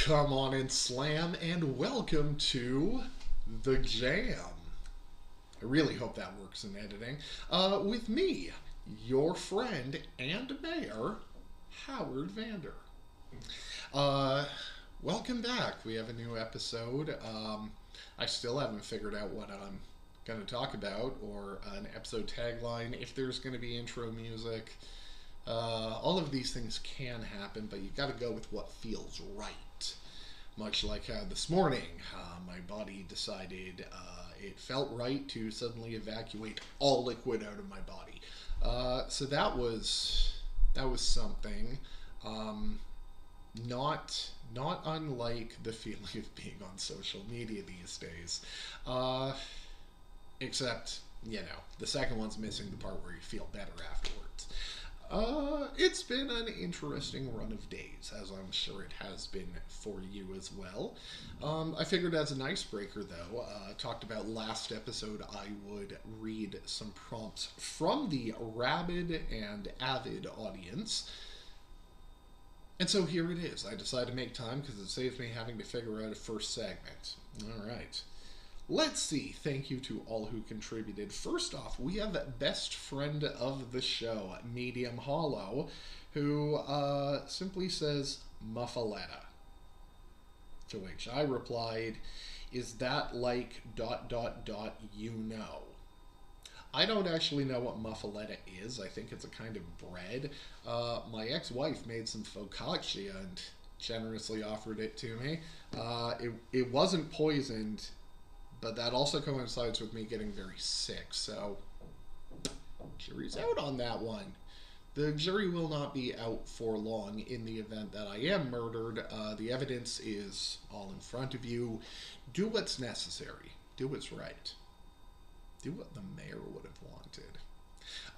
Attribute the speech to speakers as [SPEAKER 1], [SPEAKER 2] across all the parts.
[SPEAKER 1] Come on and slam, and welcome to The Jam. I really hope that works in editing. With me, your friend and mayor, Howard Vander. Uh, Welcome back. We have a new episode. I still haven't figured out what I'm going to talk about or an episode tagline, if there's going to be intro music. All of these things can happen, but you've got to go with what feels right. Much like how this morning, my body decided it felt right to suddenly evacuate all liquid out of my body. So that was something. Not unlike the feeling of being on social media these days. Except, the second one's missing the part where you feel better afterwards. It's been an interesting run of days, as I'm sure it has been for you as well. I figured as an icebreaker, though, talked about last episode I would read some prompts from the rabid and avid audience. And so here it is. I decided to make time because it saves me having to figure out a first segment. All right. Let's see. Thank you to all who contributed. First off, we have best friend of the show, Medium Hollow, who simply says muffaletta. To which I replied, is that like ... I don't actually know what muffaletta is. I think it's a kind of bread. My ex-wife made some focaccia and generously offered it to me. It wasn't poisoned, but that also coincides with me getting very sick, so jury's out on that one. The jury will not be out for long in the event that I am murdered. The evidence is all in front of you. Do what's necessary. Do what's right. Do what the mayor would have wanted.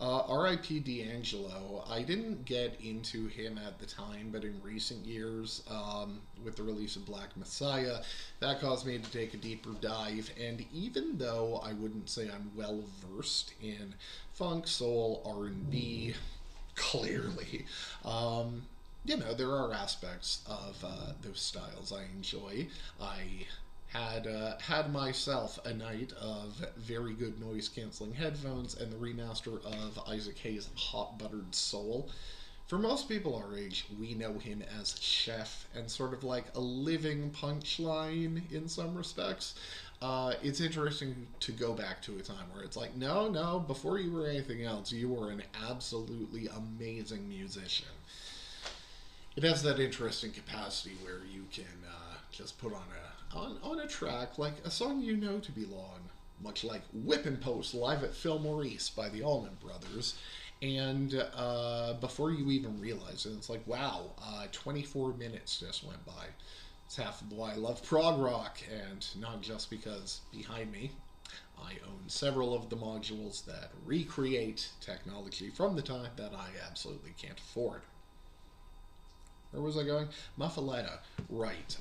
[SPEAKER 1] R.I.P. D'Angelo. I didn't get into him at the time, but in recent years, with the release of Black Messiah, that caused me to take a deeper dive. And even though I wouldn't say I'm well versed in funk, soul, R&B, clearly, there are aspects of those styles I enjoy. I had myself a night of very good noise canceling headphones and the remaster of Isaac Hayes' Hot Buttered Soul. For most people our age, we know him as Chef and sort of like a living punchline in some respects. It's interesting to go back to a time where it's like, no, before you were anything else, you were an absolutely amazing musician. It has that interesting capacity where you can just put on a track like a song you know to belong, much like Whippin' Post live at Phil Maurice by the Allman Brothers, and before you even realize it, it's like, wow, 24 minutes just went by. It's half of why I love prog rock, and not just because behind me I own several of the modules that recreate technology from the time that I absolutely can't afford. Where was I going? Muffaletta. Right.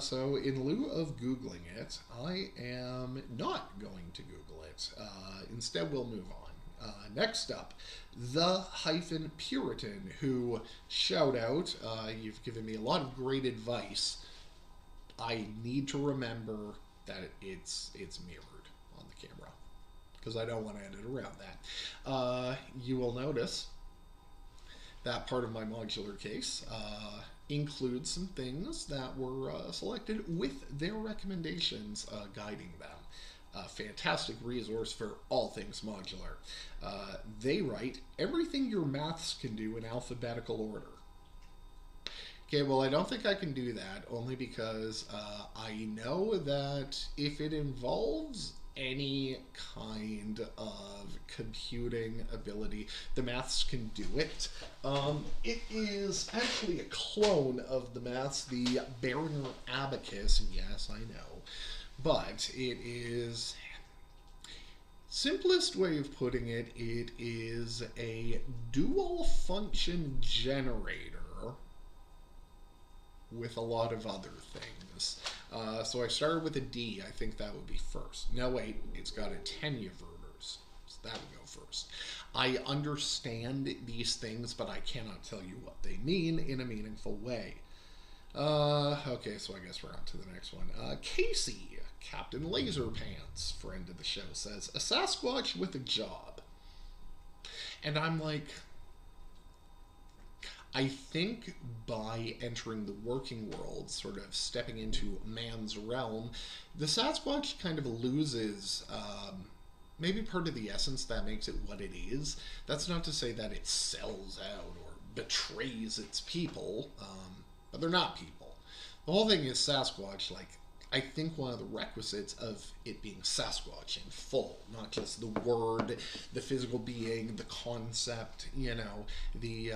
[SPEAKER 1] So in lieu of Googling it, I am not going to Google it. Instead, we'll move on. Next up, the-Puritan, who, shout out, you've given me a lot of great advice. I need to remember that it's mirrored on the camera, because I don't want to edit around that. You will notice that part of my modular case includes some things that were selected with their recommendations guiding them. A fantastic resource for all things modular. They write, everything your maths can do in alphabetical order. Okay, well, I don't think I can do that, only because I know that if it involves any kind of computing ability, the maths can do it. It is actually a clone of the maths, the Behringer abacus, yes, I know, but it is, simplest way of putting it, it is a dual function generator with a lot of other things. So I started with a D. I think that would be first. No, wait, it's got a 10 inverters. So that would go first. I understand these things, but I cannot tell you what they mean in a meaningful way. Okay, so I guess we're on to the next one. Casey, Captain Laserpants, friend of the show, says, a Sasquatch with a job. And I'm like, I think by entering the working world, sort of stepping into man's realm, the Sasquatch kind of loses maybe part of the essence that makes it what it is. That's not to say that it sells out or betrays its people, but they're not people. The whole thing is Sasquatch, like, I think one of the requisites of it being Sasquatch in full, not just the word, the physical being, the concept, you know, the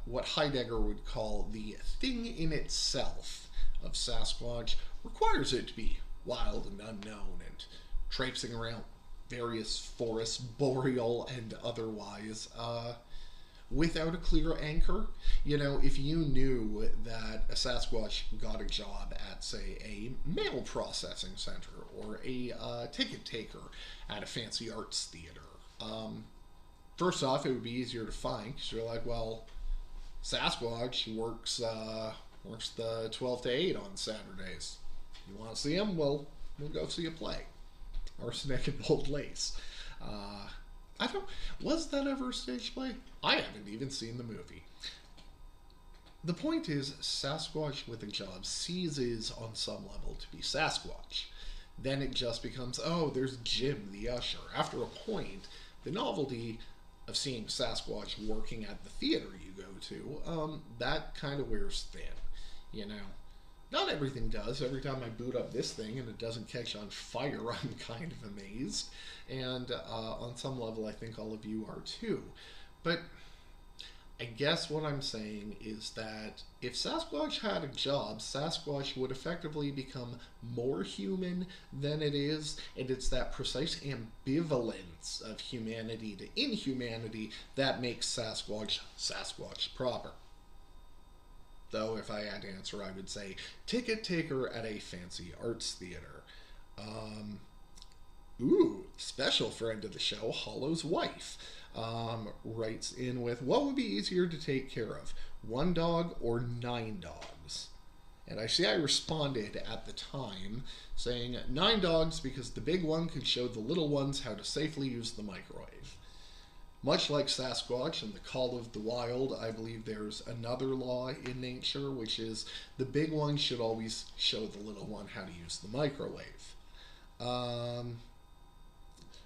[SPEAKER 1] what Heidegger would call the thing in itself of Sasquatch, requires it to be wild and unknown and traipsing around various forests, boreal and otherwise, without a clear anchor. You know, if you knew that a Sasquatch got a job at, say, a mail processing center or a ticket taker at a fancy arts theater, first off, it would be easier to find because you're like, well, Sasquatch works the 12 to 8 on Saturdays. You want to see him? Well, we'll go see a play. Arsenic and Old Lace. I don't. Was that ever a stage play? I haven't even seen the movie. The point is, Sasquatch with a job ceases on some level to be Sasquatch. Then it just becomes, oh, there's Jim the usher. After a point, the novelty of seeing Sasquatch working at the theater you go to, that kind of wears thin, you know. Not everything does. Every time I boot up this thing and it doesn't catch on fire, I'm kind of amazed. And on some level, I think all of you are too. But I guess what I'm saying is that if Sasquatch had a job, Sasquatch would effectively become more human than it is, and it's that precise ambivalence of humanity to inhumanity that makes Sasquatch Sasquatch proper. Though, if I had to answer, I would say ticket taker at a fancy arts theater. Special friend of the show, Hollow's wife, writes in with, what would be easier to take care of, 1 dog or 9 dogs? And I see I responded at the time saying 9 dogs because the big one could show the little ones how to safely use the microwave. Much like Sasquatch and the Call of the Wild, I believe there's another law in nature, which is the big one should always show the little one how to use the microwave.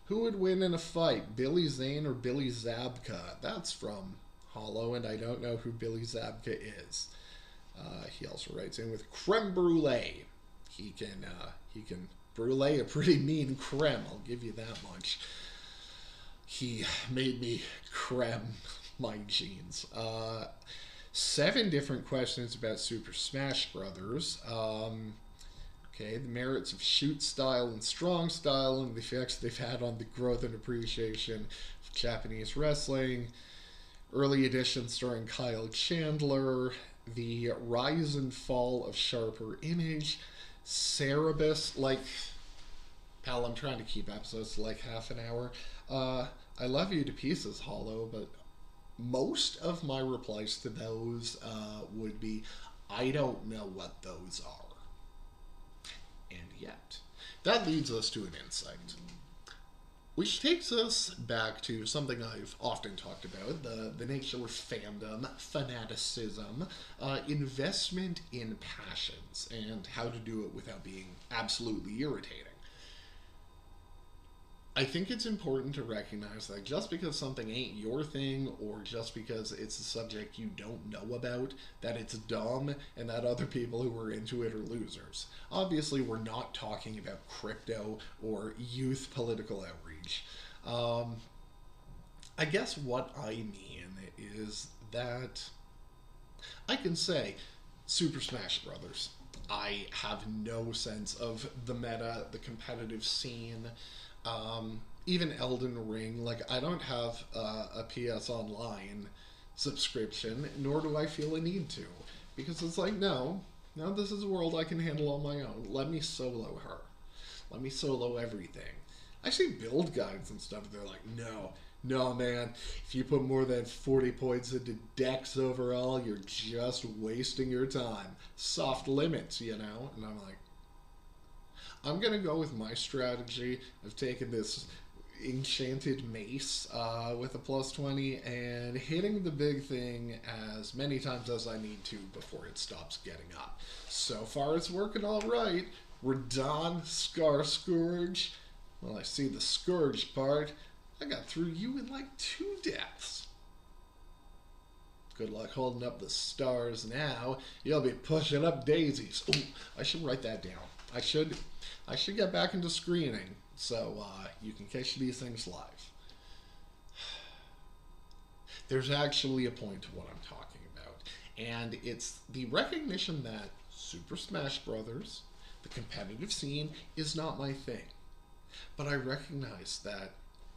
[SPEAKER 1] Who would win in a fight, Billy Zane or Billy Zabka? That's from Hollow, and I don't know who Billy Zabka is. He also writes in with creme brulee. He can brulee a pretty mean creme, I'll give you that much. He made me creme my jeans. 7 different questions about Super Smash Brothers. Okay, the merits of shoot style and strong style and the effects they've had on the growth and appreciation of Japanese wrestling. Early editions starring Kyle Chandler. The rise and fall of Sharper Image. Cerebus, like... Pal, I'm trying to keep episodes to like half an hour. I love you to pieces, Hollow, but most of my replies to those would be, I don't know what those are. And yet, that leads us to an insight. Which takes us back to something I've often talked about, the nature of fandom, fanaticism, investment in passions, and how to do it without being absolutely irritating. I think it's important to recognize that just because something ain't your thing, or just because it's a subject you don't know about, that it's dumb and that other people who are into it are losers. Obviously, we're not talking about crypto or youth political outreach. I guess what I mean is that I can say Super Smash Brothers. I have no sense of the meta, the competitive scene. Even Elden Ring, like, I don't have a PS Online subscription, nor do I feel a need to. Because it's like, no, this is a world I can handle on my own. Let me solo her. Let me solo everything. I see build guides and stuff, they're like, no, No, man. If you put more than 40 points into Dex overall, you're just wasting your time. Soft limits, you know? And I'm like, I'm going to go with my strategy of taking this enchanted mace with a plus 20 and hitting the big thing as many times as I need to before it stops getting up. So far, it's working all right. Radon, Scar Scourge. Well, I see the Scourge part. I got through you in like 2 deaths. Good luck holding up the stars now. You'll be pushing up daisies. Ooh, I should write that down. I should get back into screening so you can catch these things live. There's actually a point to what I'm talking about, and it's the recognition that Super Smash Bros., the competitive scene, is not my thing. But I recognize that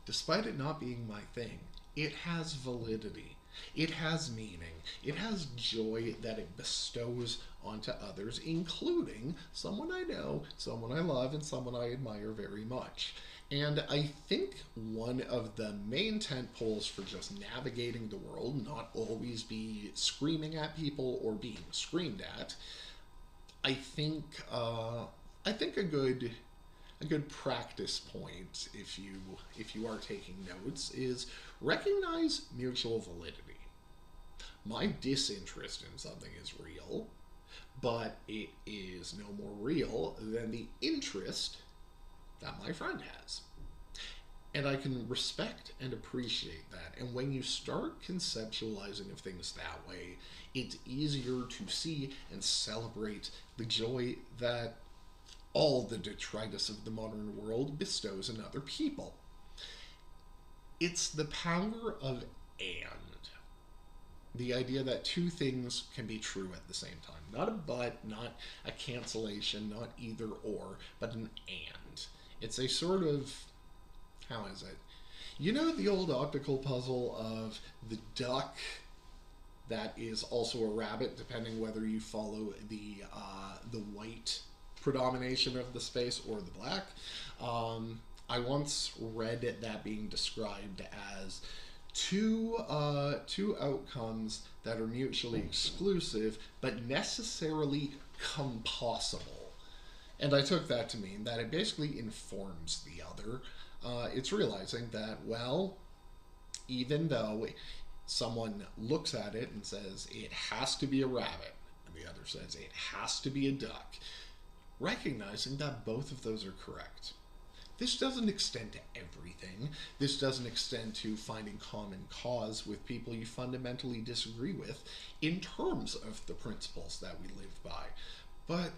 [SPEAKER 1] despite it not being my thing, it has validity. It has meaning. It has joy that it bestows onto others, including someone I know, someone I love, and someone I admire very much. And I think one of the main tent poles for just navigating the world, not always be screaming at people or being screamed at, I think a good practice point if you are taking notes is recognize mutual validity. My disinterest in something is real, but it is no more real than the interest that my friend has. And I can respect and appreciate that. And when you start conceptualizing of things that way, it's easier to see and celebrate the joy that all the detritus of the modern world bestows on other people. It's the power of and. The idea that two things can be true at the same time. Not a but, not a cancellation, not either or, but an and. It's a sort of, how is it? You know the old optical puzzle of the duck that is also a rabbit, depending whether you follow the white predomination of the space or the black. I once read that being described as two outcomes that are mutually exclusive but necessarily compossible. And I took that to mean that it basically informs the other. It's realizing that, well, even though someone looks at it and says it has to be a rabbit, and the other says it has to be a duck, recognizing that both of those are correct. This doesn't extend to everything. This doesn't extend to finding common cause with people you fundamentally disagree with in terms of the principles that we live by. But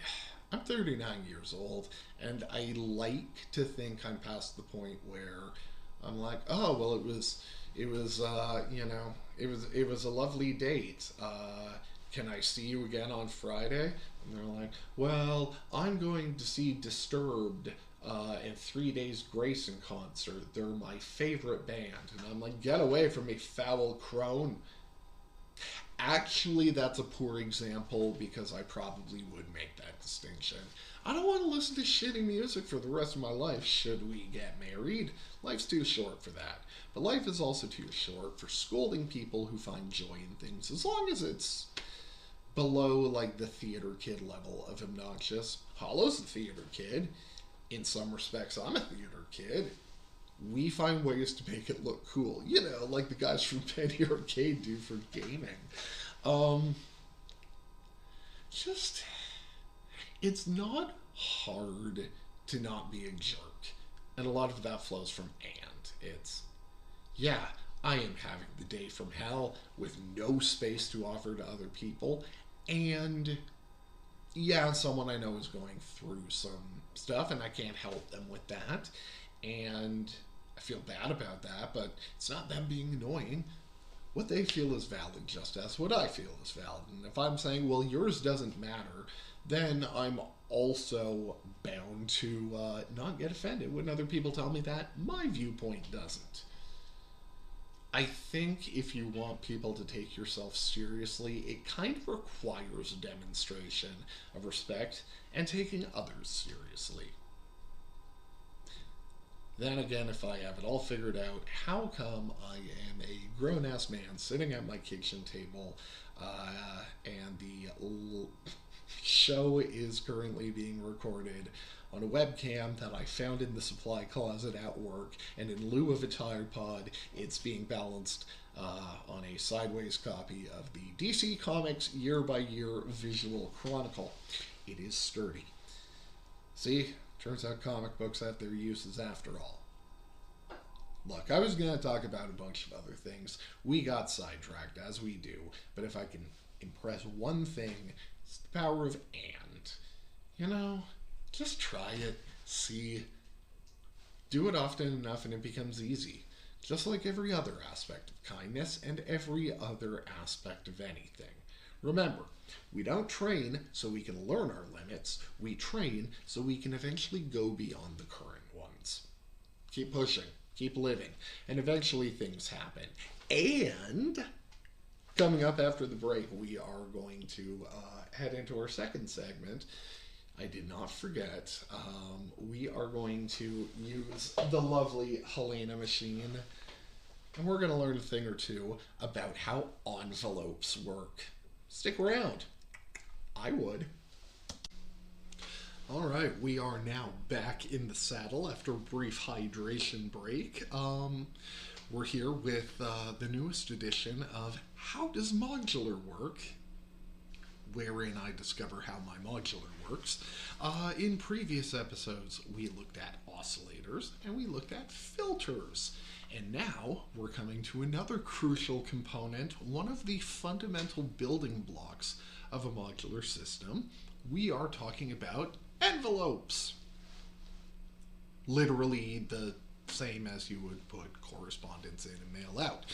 [SPEAKER 1] I'm 39 years old, and I like to think I'm past the point where I'm like, oh, well, it was a lovely date. Can I see you again on Friday? And they're like, well, I'm going to see Disturbed and 3 Days Grace in concert. They're my favorite band. And I'm like, get away from me, foul crone. Actually, that's a poor example because I probably would make that distinction. I don't want to listen to shitty music for the rest of my life should we get married. Life's too short for that. But life is also too short for scolding people who find joy in things, as long as it's below like the theater kid level of obnoxious. Hollow's the theater kid. In some respects, I'm a theater kid. We find ways to make it look cool. You know, like the guys from Penny Arcade do for gaming. It's not hard to not be a jerk. And a lot of that flows from and. It's, yeah, I am having the day from hell with no space to offer to other people. And yeah, someone I know is going through some stuff and I can't help them with that. And I feel bad about that, but it's not them being annoying. What they feel is valid just as what I feel is valid. And if I'm saying, well, yours doesn't matter, then I'm also bound to not get offended when other people tell me that my viewpoint doesn't. I think if you want people to take yourself seriously, it kind of requires a demonstration of respect and taking others seriously. Then again, if I have it all figured out, how come I am a grown ass man sitting at my kitchen table and the show is currently being recorded on a webcam that I found in the supply closet at work, and in lieu of a tire pod, it's being balanced on a sideways copy of the DC Comics Year by Year Visual Chronicle. It is sturdy. See, turns out comic books have their uses after all. Look, I was going to talk about a bunch of other things. We got sidetracked, as we do, but if I can impress one thing, it's the power of and. You know, just try it, see. Do it often enough and it becomes easy. Just like every other aspect of kindness and every other aspect of anything. Remember, we don't train so we can learn our limits. We train so we can eventually go beyond the current ones. Keep pushing, keep living, and eventually things happen. And coming up after the break, we are going to head into our second segment. I did not forget. We are going to use the lovely Helena machine, and we're going to learn a thing or two about how envelopes work. Stick around. I would. All right, we are now back in the saddle after a brief hydration break. We're here with the newest edition of How Does Modular Work?, wherein I discover how my modular works. In previous episodes, we looked at oscillators and we looked at filters. And now we're coming to another crucial component, one of the fundamental building blocks of a modular system. We are talking about envelopes. Literally the same as you would put correspondence in and mail out.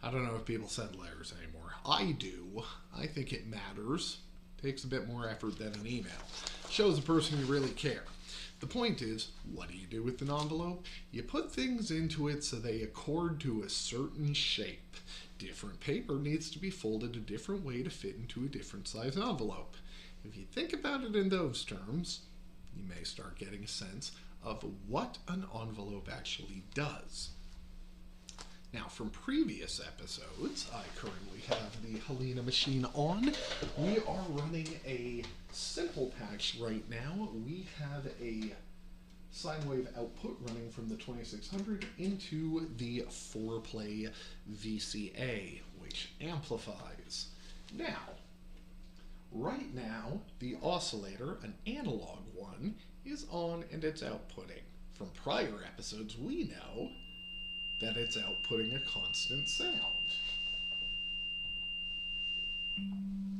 [SPEAKER 1] I don't know if people send letters anymore. I do. I think it matters. Takes a bit more effort than an email. Shows a person you really care. The point is, what do you do with an envelope? You put things into it so they accord to a certain shape. Different paper needs to be folded a different way to fit into a different size envelope. If you think about it in those terms, you may start getting a sense of what an envelope actually does. Now, from previous episodes, I currently have the Helena machine on. We are running a simple patch right now. We have a sine wave output running from the 2600 into the 4-play VCA, which amplifies. Now, right now, the oscillator, an analog one, is on and it's outputting. From prior episodes, we know that it's outputting a constant sound.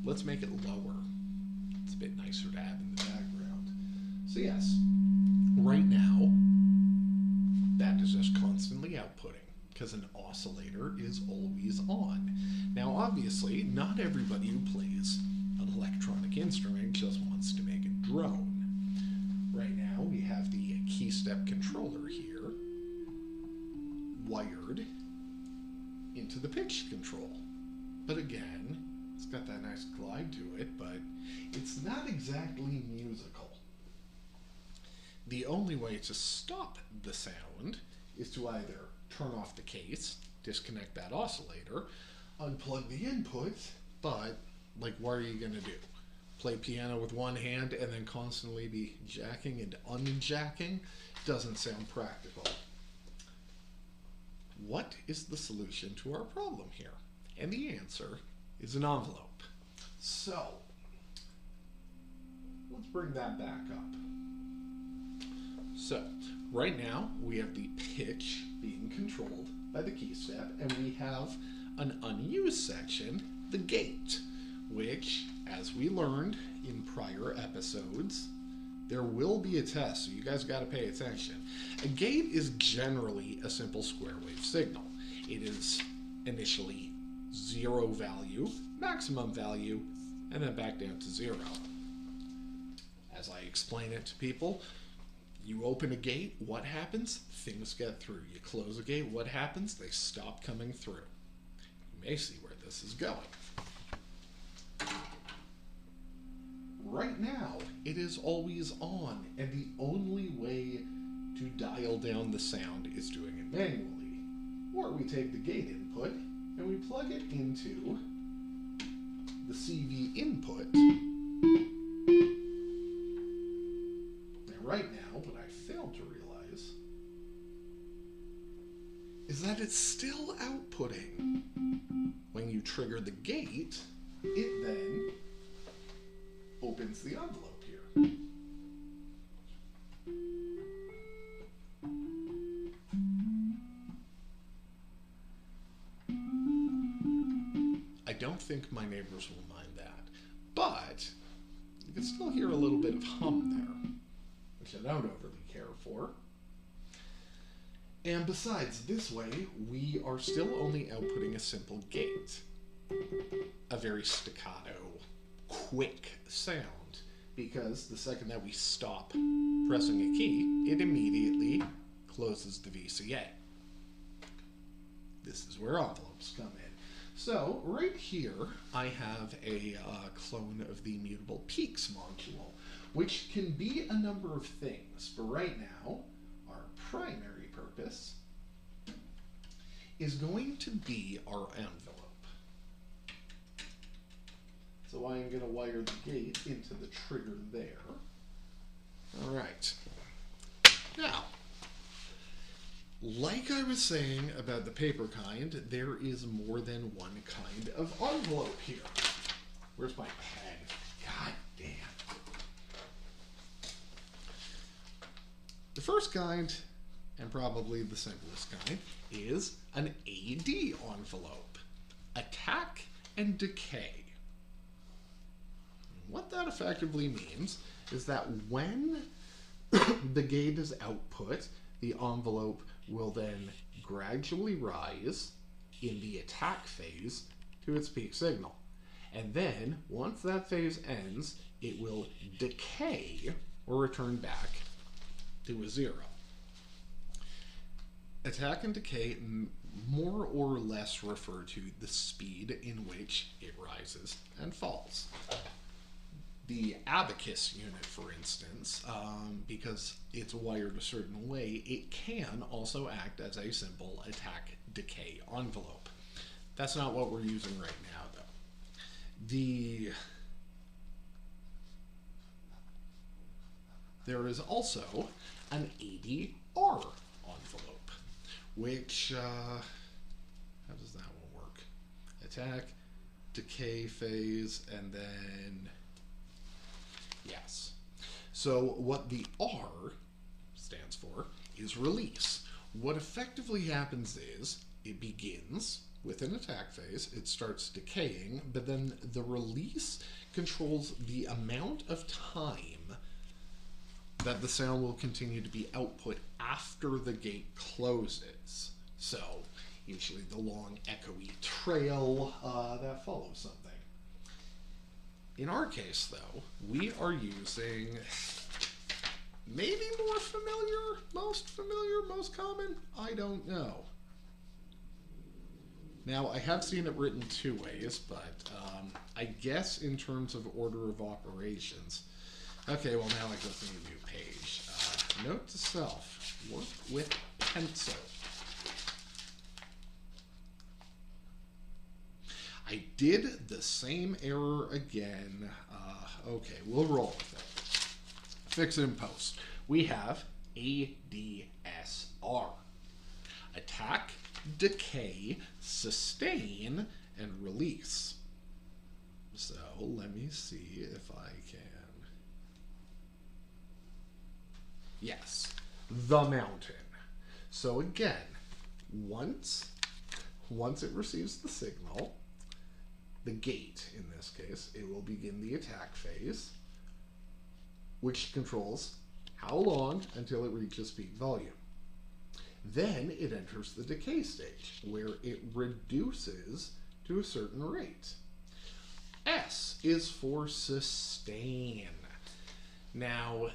[SPEAKER 1] Let's make it lower. It's a bit nicer to have in the background. So yes, right now, that is just constantly outputting because an oscillator is always on. Now obviously, not everybody who plays an electronic instrument just wants to make a drone. Right now, we have the key step controller here wired into the pitch control. But again, it's got that nice glide to it, but it's not exactly musical. The only way to stop the sound is to either turn off the case, disconnect that oscillator, unplug the inputs, but like what are you going to do? Play piano with one hand and then constantly be jacking and unjacking? Doesn't sound practical. What is the solution to our problem here? And the answer is an envelope. So, let's bring that back up. So, right now we have the pitch being controlled by the key step, and we have an unused section, the gate, which, as we learned in prior episodes, there will be a test, so you guys got to pay attention. A gate is generally a simple square wave signal. It is initially 0 value, maximum value, and then back down to 0. As I explain it to people, you open a gate, what happens? Things get through. You close a gate, what happens? They stop coming through. You may see where this is going. Right now, it is always on, and the only way to dial down the sound is doing it manually. Or we take the gate input and we plug it into the CV input. And right now, what I failed to realize is that it's still outputting. When you trigger the gate, it then opens the envelope here. I don't think my neighbors will mind that, but you can still hear a little bit of hum there, which I don't overly care for. And besides, this way, we are still only outputting a simple gate. A very staccato, quick sound, because the second that we stop pressing a key, it immediately closes the VCA. This is where envelopes come in. So, right here, I have a clone of the mutable peaks module, which can be a number of things, but right now, our primary purpose is going to be our envelope. So I am going to wire the gate into the trigger there. All right. Now, like I was saying about the paper kind, there is more than one kind of envelope here. Where's my pen? God damn. The first kind, and probably the simplest kind, is an AD envelope. Attack and decay. What that effectively means is that when the gate is output, the envelope will then gradually rise in the attack phase to its peak signal. And then, once that phase ends, it will decay or return back to a 0. Attack and decay more or less refer to the speed in which it rises and falls. The abacus unit, for instance, because it's wired a certain way, it can also act as a simple attack decay envelope. That's not what we're using right now, though. There is also an ADR envelope, which, how does that one work? Attack, decay phase, and then, yes. So what the R stands for is release. What effectively happens is it begins with an attack phase, it starts decaying, but then the release controls the amount of time that the sound will continue to be output after the gate closes. So, usually the long echoey trail that follows something. In our case, though, we are using maybe most familiar, most common, I don't know. Now, I have seen it written two ways, but I guess in terms of order of operations. Okay, well now I go to a new page. Note to self, work with pencil. I did the same error again. Okay, we'll roll with it. Fix it in post. We have ADSR. Attack, decay, sustain, and release. So let me see if I can. Yes, the mountain. So again, once it receives the signal, the gate in this case, it will begin the attack phase, which controls how long until it reaches peak volume. Then it enters the decay stage, where it reduces to a certain rate. S is for sustain. Now,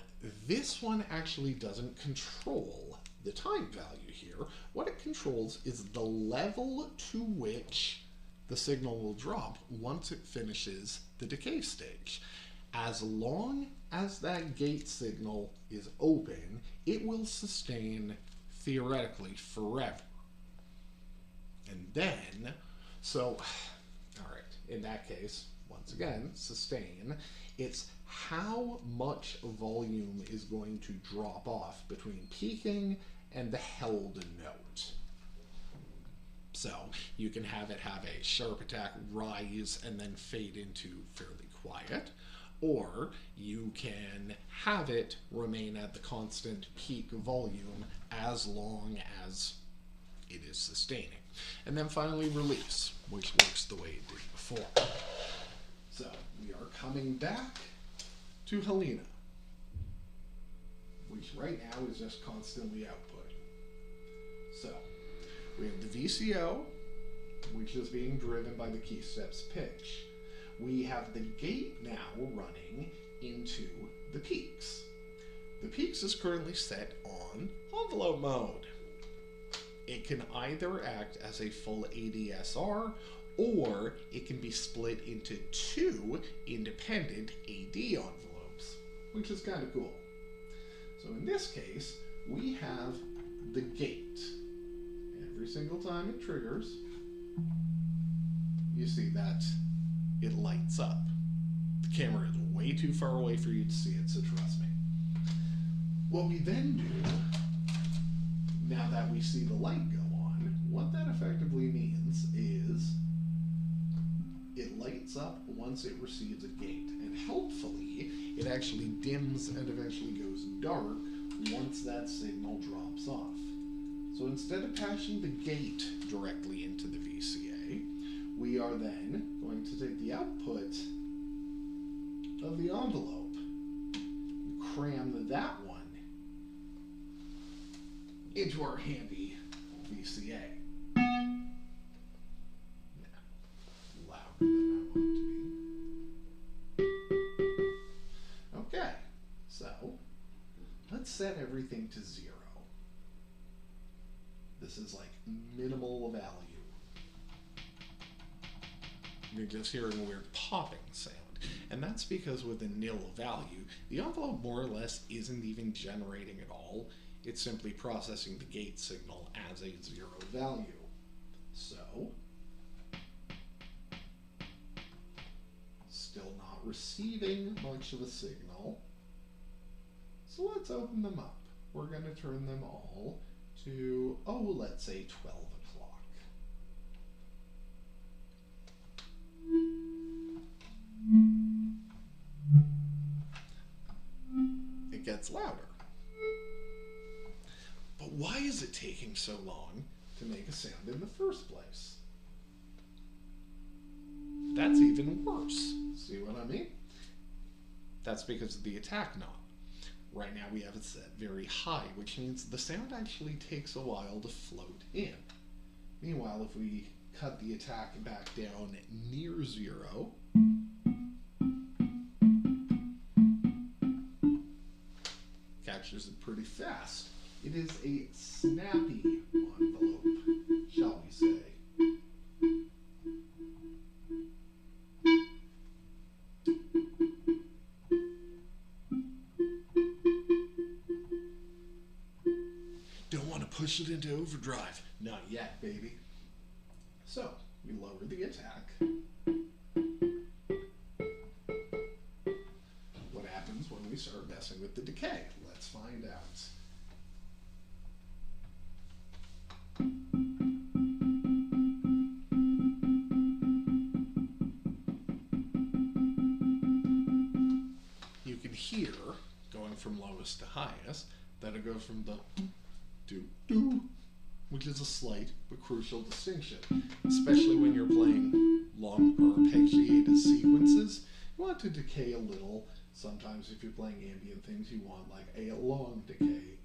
[SPEAKER 1] this one actually doesn't control the time value here. What it controls is the level to which the signal will drop once it finishes the decay stage. As long as that gate signal is open, it will sustain theoretically forever. And then, so, all right, in that case, once again, sustain, it's how much volume is going to drop off between peaking and the held note. So you can have it have a sharp attack, rise, and then fade into fairly quiet. Or you can have it remain at the constant peak volume as long as it is sustaining. And then finally release, which works the way it did before. So we are coming back to Helena, which right now is just constantly outputting. So we have the VCO, which is being driven by the key steps pitch. We have the gate now running into the peaks. The peaks is currently set on envelope mode. It can either act as a full ADSR, or it can be split into two independent AD envelopes, which is kind of cool. So in this case, we have the gate. Every single time it triggers, you see that it lights up. The camera is way too far away for you to see it, so trust me. What we then do, now that we see the light go on, what that effectively means is it lights up once it receives a gate, and helpfully, it actually dims and eventually goes dark once that signal drops off. So instead of passing the gate directly into the VCA, we are then going to take the output of the envelope, cram that one into our handy VCA. Now, louder than I want it to be. Okay, so let's set everything to 0. This is like minimal value. You're just hearing a weird popping sound. And that's because with a nil value, the envelope more or less isn't even generating at all. It's simply processing the gate signal as a 0 value. So, still not receiving much of a signal. So let's open them up. We're going to turn them all to, oh, let's say 12 o'clock. It gets louder. But why is it taking so long to make a sound in the first place? That's even worse. See what I mean? That's because of the attack knob. Right now we have it set very high, which means the sound actually takes a while to float in. Meanwhile, if we cut the attack back down near 0, captures it pretty fast. It is a snappy envelope, shall we say. Don't want to push it into overdrive. Not yet, baby. So, we lower the attack. What happens when we start messing with the decay? Let's find out. You can hear, going from lowest to highest, that it goes from the do, which is a slight but crucial distinction, especially when you're playing long arpeggiated sequences. You want to decay a little. Sometimes if you're playing ambient things, you want like a long decay.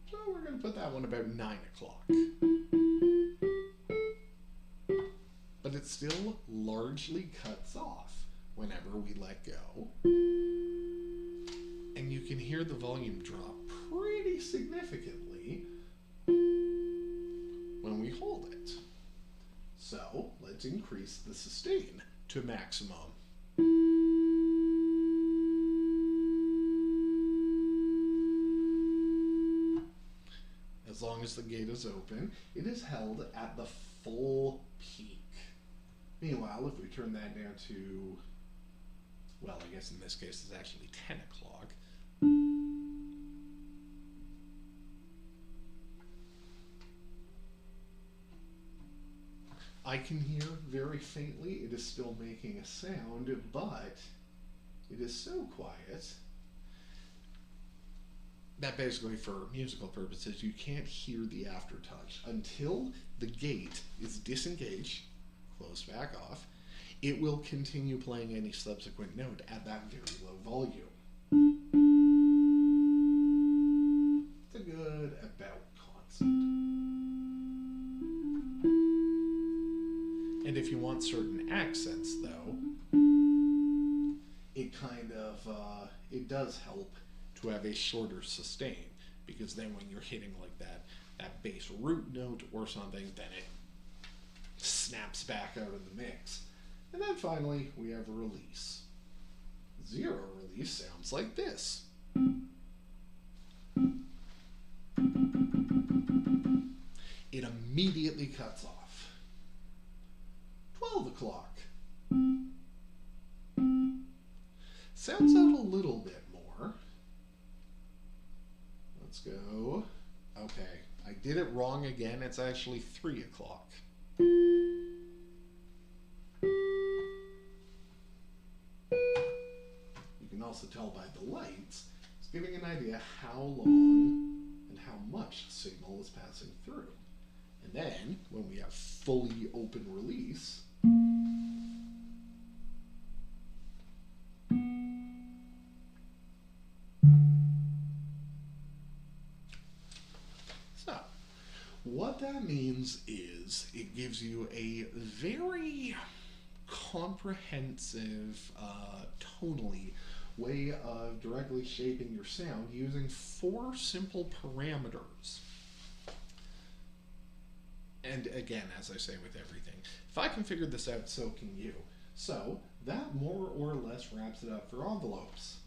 [SPEAKER 1] So we're going to put that one about 9 o'clock. But it still largely cuts off whenever we let go. And you can hear the volume drop pretty significantly when we hold it. So let's increase the sustain to maximum. as the gate is open, it is held at the full peak. Meanwhile, if we turn that down to, well, I guess in this case it's actually 10 o'clock. I can hear very faintly, it is still making a sound, but it is so quiet that basically for musical purposes you can't hear the aftertouch. Until the gate is disengaged, closed back off, it will continue playing any subsequent note at that very low volume. It's a good about constant. And if you want certain accents, though, it kind of, it does help to have a shorter sustain, because then when you're hitting like that bass root note or something, then it snaps back out of the mix. And then finally, we have a release. Zero release sounds like this. It immediately cuts off. 12 o'clock. Sounds out a little bit more. Let's go. Okay, I did it wrong again. It's actually 3 o'clock. You can also tell by the lights, it's giving an idea how long and how much signal is passing through. And then, when we have fully open release, so what that means is it gives you a very comprehensive, tonally way of directly shaping your sound using 4 simple parameters. And again, as I say with everything, if I can figure this out, so can you. So that more or less wraps it up for envelopes.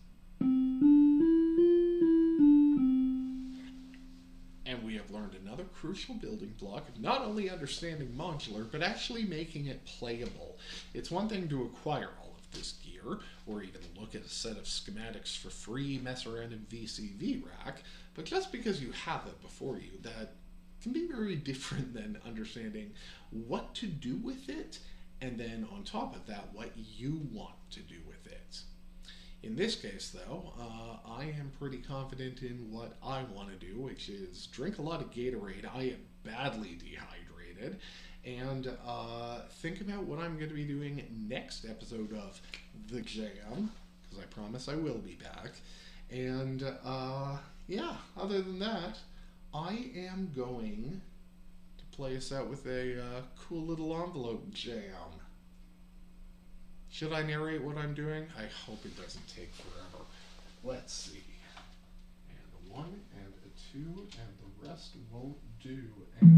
[SPEAKER 1] And we have learned another crucial building block of not only understanding modular, but actually making it playable. It's one thing to acquire all of this gear, or even look at a set of schematics for free, mess around in VCV Rack, but just because you have it before you, that can be very different than understanding what to do with it, and then on top of that, what you want to do with it. In this case, though, I am pretty confident in what I want to do, which is drink a lot of Gatorade. I am badly dehydrated, and think about what I'm going to be doing next episode of The Jam, because I promise I will be back. And yeah, other than that, I am going to play us out with a cool little envelope jam. Should I narrate what I'm doing? I hope it doesn't take forever. Let's see. And a 1 and a 2 and the rest won't do. And